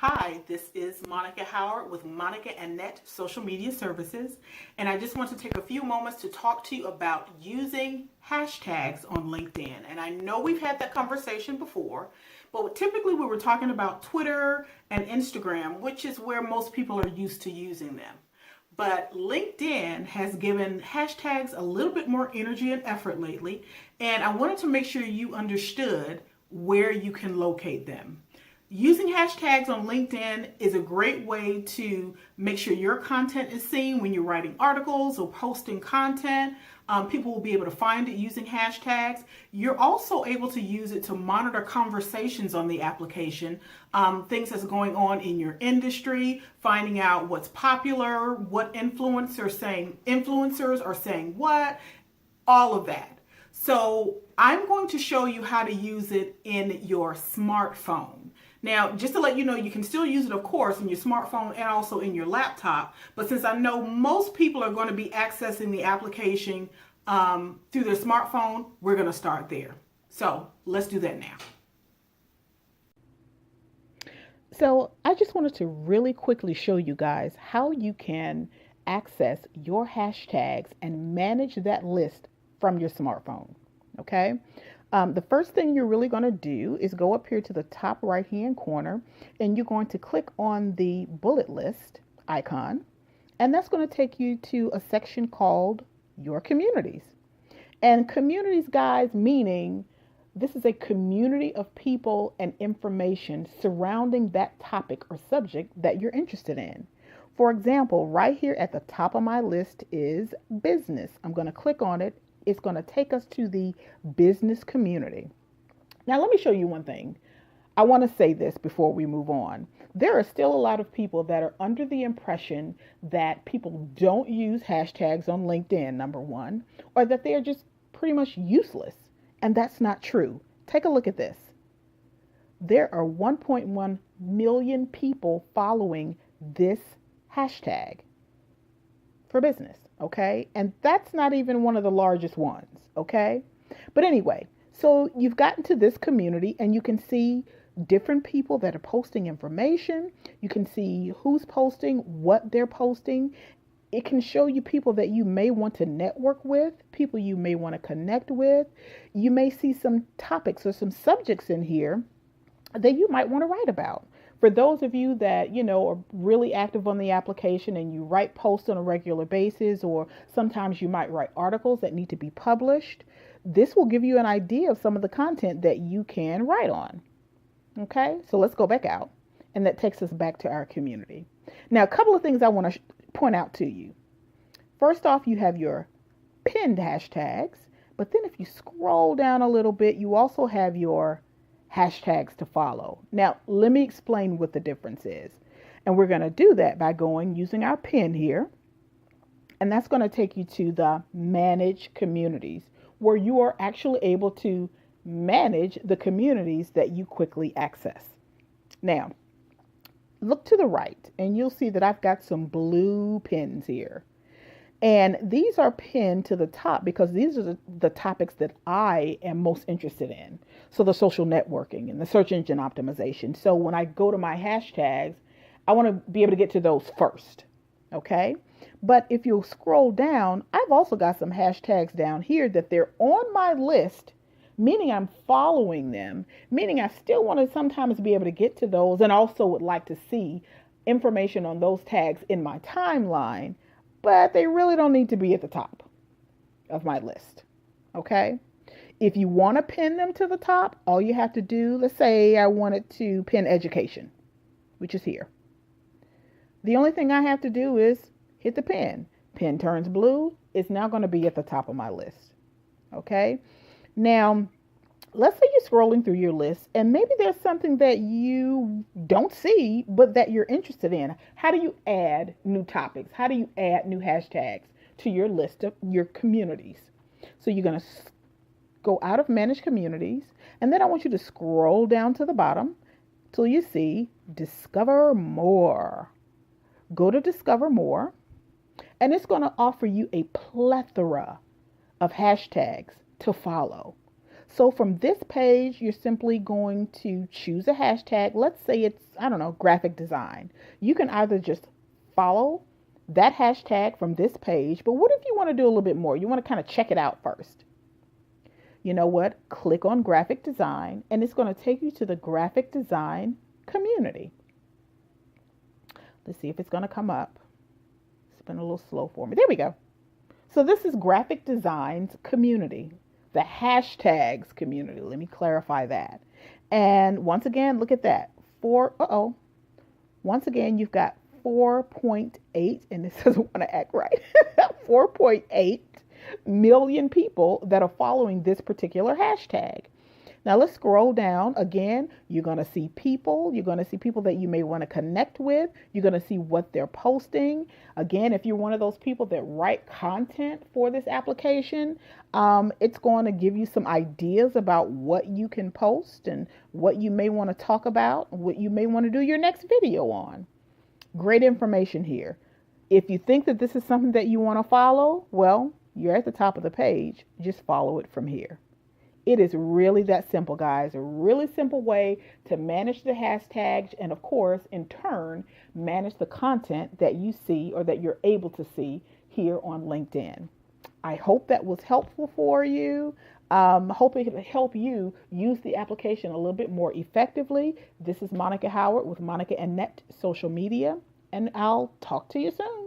Hi, this is Monica Howard with Monica and Net Social Media Services, and I just want to take a few moments to talk to you about using hashtags on LinkedIn. And I know we've had that conversation before, but typically we were talking about Twitter and Instagram, which is where most people are used to using them. But LinkedIn has given hashtags a little bit more energy and effort lately, and I wanted to make sure you understood where you can locate them. Using hashtags on LinkedIn is a great way to make sure your content is seen when you're writing articles or posting content. People will be able to find it using hashtags. You're also able to use it to monitor conversations on the application, things that's going on in your industry, finding out what's popular, what influencers are saying what, all of that. So I'm going to show you how to use it in your smartphone. Now, just to let you know, you can still use it, of course, in your smartphone and also in your laptop. But since I know most people are going to be accessing the application through their smartphone, we're going to start there. So let's do that now. So I just wanted to really quickly show you guys how you can access your hashtags and manage that list from your smartphone. Okay. The first thing you're really going to do is go up here to the top right hand corner and you're going to click on the bullet list icon, and that's going to take you to a section called your communities. And communities, guys, meaning this is a community of people and information surrounding that topic or subject that you're interested in. For example, right here at the top of my list is business. I'm going to click on it. It's going to take us to the business community. Now, let me show you one thing. I want to say this before we move on. There are still a lot of people that are under the impression that people don't use hashtags on LinkedIn, number one, or that they are just pretty much useless. And that's not true. Take a look at this. There are 1.1 million people following this hashtag for business, okay? And that's not even one of the largest ones, okay? But anyway, so you've gotten to this community and you can see different people that are posting information. You can see who's posting, what they're posting. It can show you people that you may want to network with, people you may want to connect with. You may see some topics or some subjects in here that you might want to write about. For those of you that, are really active on the application and you write posts on a regular basis, or sometimes you might write articles that need to be published, this will give you an idea of some of the content that you can write on. Okay, so let's go back out. And that takes us back to our community. Now, a couple of things I want to point out to you. First off, you have your pinned hashtags, but then if you scroll down a little bit, you also have your hashtags to follow. Now, let me explain what the difference is. And we're going to do that by using our pin here. And that's going to take you to the manage communities, where you are actually able to manage the communities that you quickly access. Now, look to the right and you'll see that I've got some blue pins here. And these are pinned to the top because these are the topics that I am most interested in. So the social networking and the search engine optimization. So when I go to my hashtags, I want to be able to get to those first. Okay. But if you scroll down, I've also got some hashtags down here that they're on my list, meaning I'm following them, meaning I still want to sometimes be able to get to those and also would like to see information on those tags in my timeline, but they really don't need to be at the top of my list. Okay. If you want to pin them to the top, all you have to do, let's say I wanted to pin education, which is here. The only thing I have to do is hit the pin. Pin turns blue. It's now going to be at the top of my list. Okay. Now, let's say you're scrolling through your list and maybe there's something that you don't see, but that you're interested in. How do you add new topics? How do you add new hashtags to your list of your communities? So you're going to go out of manage communities, and then I want you to scroll down to the bottom till you see discover more. Go to discover more, and it's going to offer you a plethora of hashtags to follow. So from this page, you're simply going to choose a hashtag. Let's say it's, I don't know, graphic design. You can either just follow that hashtag from this page, but what if you want to do a little bit more? You want to kind of check it out first. You know what? Click on graphic design, and it's going to take you to the graphic design community. Let's see if it's going to come up. It's been a little slow for me. There we go. So this is graphic design's community, the hashtags community. Let me clarify that. And once again, look at that. Once again, you've got 4.8, and this doesn't want to act right. 4.8 million people that are following this particular hashtag. Now let's scroll down. Again, you're going to see people. You're going to see people that you may want to connect with. You're going to see what they're posting. Again, if you're one of those people that write content for this application, it's going to give you some ideas about what you can post and what you may want to talk about, what you may want to do your next video on. Great information here. If you think that this is something that you want to follow, well, you're at the top of the page. Just follow it from here. It is really that simple, guys. A really simple way to manage the hashtags and, of course, in turn, manage the content that you see or that you're able to see here on LinkedIn. I hope that was helpful for you. Hope it can help you use the application a little bit more effectively. This is Monica Howard with Monica and Net Social Media, and I'll talk to you soon.